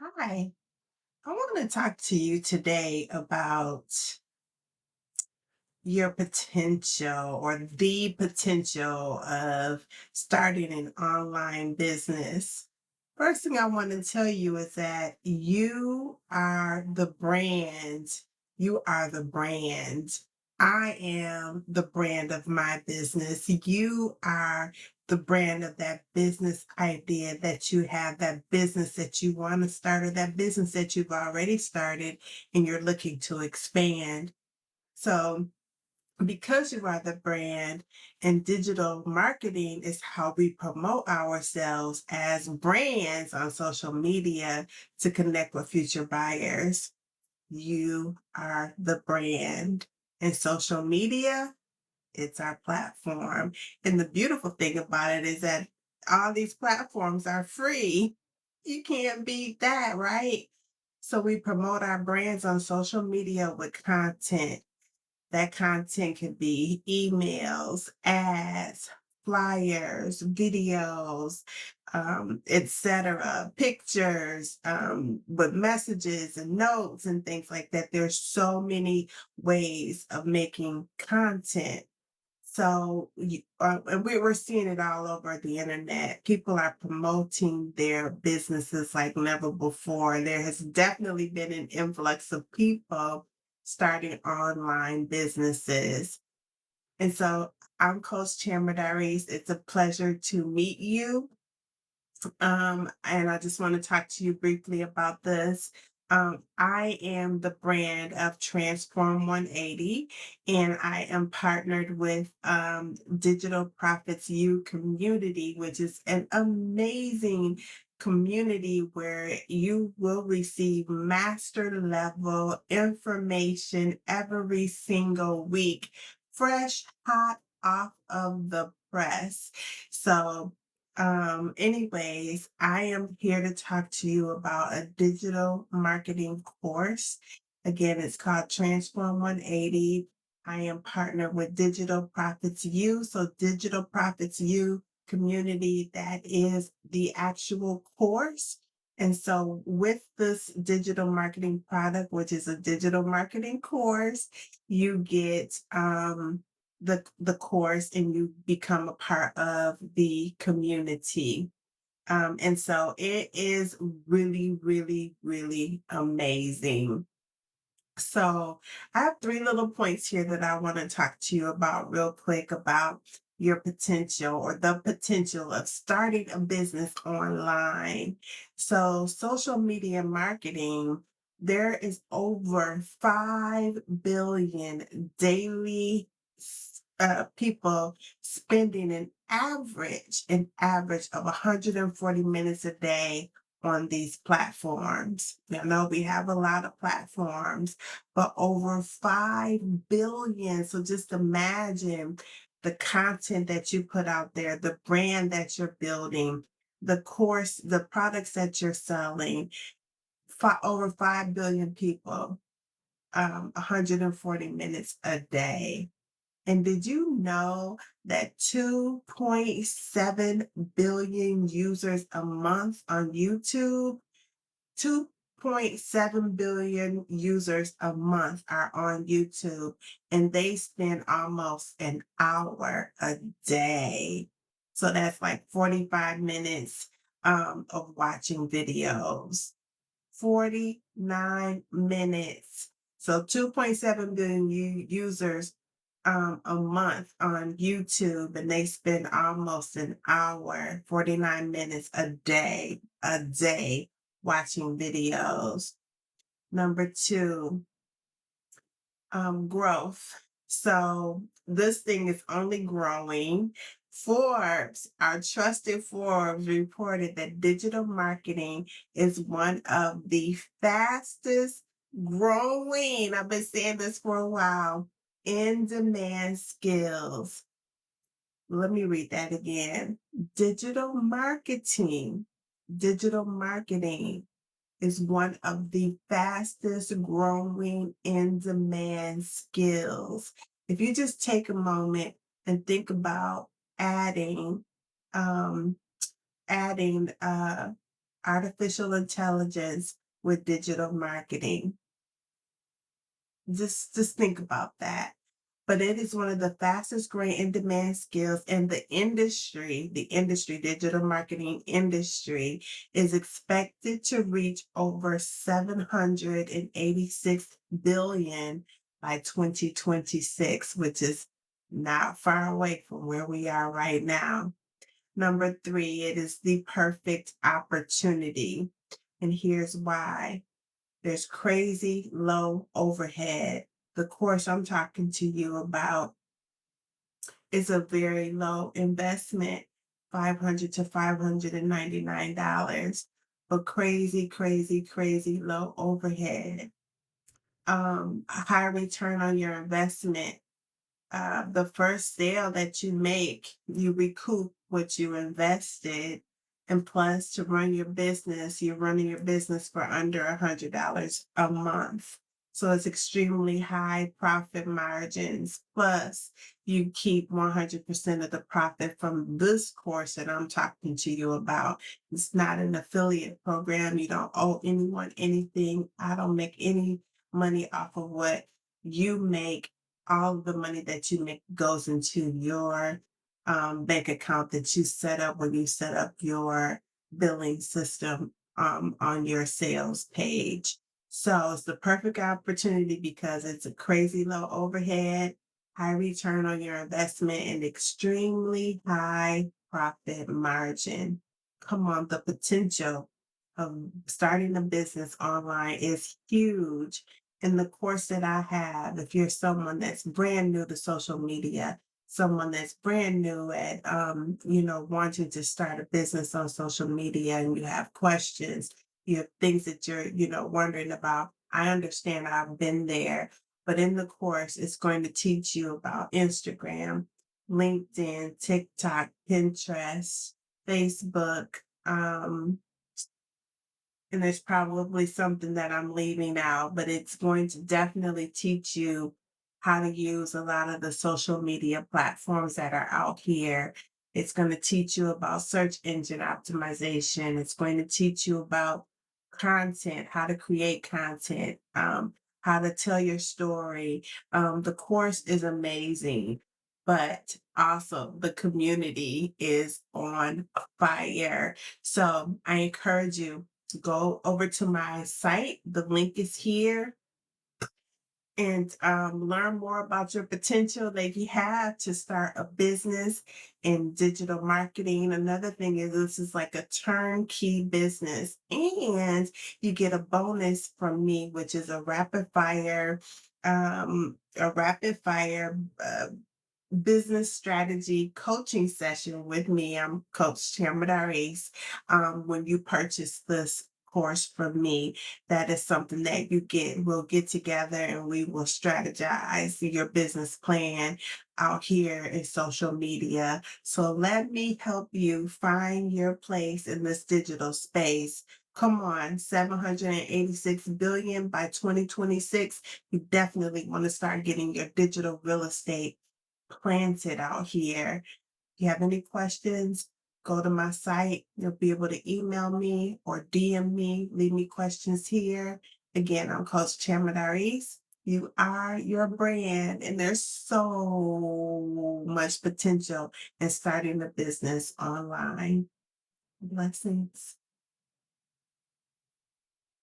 Hi, I want to talk to you today about your potential or the potential of starting an online business. First thing I want to tell you is that you are the brand. You are the brand. I am the brand of my business. You are the brand of that business idea that you have, that business that you want to start, or that business that you've already started and you're looking to expand. So, because you are the brand and digital marketing is how we promote ourselves as brands on social media to connect with future buyers. You are the brand. And social media, it's our platform. And the beautiful thing about it is that all these platforms are free. You can't beat that, right? So we promote our brands on social media with content. That content can be emails, ads, flyers, videos, etc., pictures, with messages and notes and things like that. There's so many ways of making content. So, and we're seeing it all over the internet. People are promoting their businesses like never before. There has definitely been an influx of people starting online businesses. And so I'm Coach TamaraDarice. It's a pleasure to meet you. And I just want to talk to you briefly about this. I am the brand of Transform 180, and I am partnered with Digital Profits U Community, which is an amazing community where you will receive master level information every single week, fresh, hot off of the press. So, anyways, I am here to talk to you about a digital marketing course. Again, it's called Transform 180. I am partnered with Digital Profits U. So, Digital Profits U community, that is the actual course. And so, with this digital marketing product, which is a digital marketing course, you get the course and you become a part of the community. And so it is really, really, really amazing. So I have three little points here that I want to talk to you about real quick about your potential or the potential of starting a business online. So social media marketing, there is over 5 billion daily people spending an average of 140 minutes a day on these platforms. I know we have a lot of platforms, but over 5 billion. So just imagine the content that you put out there, the brand that you're building, the course, the products that you're selling, over 5 billion people, 140 minutes a day. And did you know that 2.7 billion users a month on YouTube? 2.7 billion users a month are on YouTube, and they spend almost an hour a day. So that's like 45 minutes of watching videos. 49 minutes. So 2.7 billion users a month on YouTube, and they spend almost an hour, 49 minutes a day watching videos. Number two, growth. So this thing is only growing. Forbes, our trusted Forbes, reported that digital marketing is one of the fastest growing, I've been saying this for a while, in demand skills. Let me read that again. Digital marketing, digital marketing is one of the fastest growing in demand skills. If you just take a moment and think about adding, um, adding artificial intelligence with digital marketing. Just think about that. But it is one of the fastest growing in demand skills in the industry. The industry, digital marketing industry, is expected to reach over 786 billion by 2026, which is not far away from where we are right now. Number three, it is the perfect opportunity. And here's why. There's crazy low overhead. The course I'm talking to you about is a very low investment, 500 to $599, but crazy, crazy, crazy low overhead. High return on your investment. The first sale that you make, you recoup what you invested. And plus, to run your business, you're running your business for under $100 a month. So it's extremely high profit margins. Plus, you keep 100% of the profit from this course that I'm talking to you about. It's not an affiliate program. You don't owe anyone anything. I don't make any money off of what you make. All of the money that you make goes into your bank account that you set up when you set up your billing system on your sales page. So it's the perfect opportunity because it's a crazy low overhead, high return on your investment, and extremely high profit margin. Come on, the potential of starting a business online is huge. In the course that I have, if you're someone that's brand new to social media, someone that's brand new at wanting to start a business on social media and you have questions, you have things that you're, wondering about. I understand, I've been there, but in the course, it's going to teach you about Instagram, LinkedIn, TikTok, Pinterest, Facebook, and there's probably something that I'm leaving out, but it's going to definitely teach you how to use a lot of the social media platforms that are out here. It's going to teach you about search engine optimization. It's going to teach you about content, how to create content, how to tell your story. The course is amazing, but also the community is on fire. So I encourage you, go over to my site. The link is here, and learn more about your potential that you have to start a business in digital marketing. Another thing is this is like a turnkey business, and you get a bonus from me, which is a rapid fire business strategy coaching session with me. I'm Coach TamaraDarice. When you purchase this course from me, that is something that we'll get together and we will strategize your business plan out here in social media. So let me help you find your place in this digital space. Come on, 786 billion by 2026. You definitely want to start getting your digital real estate planted out here. If you have any questions, go to my site. You'll be able to email me or DM me, leave me questions here. Again, I'm Coach TamaraDarice. You are your brand, and there's so much potential in starting a business online. Blessings.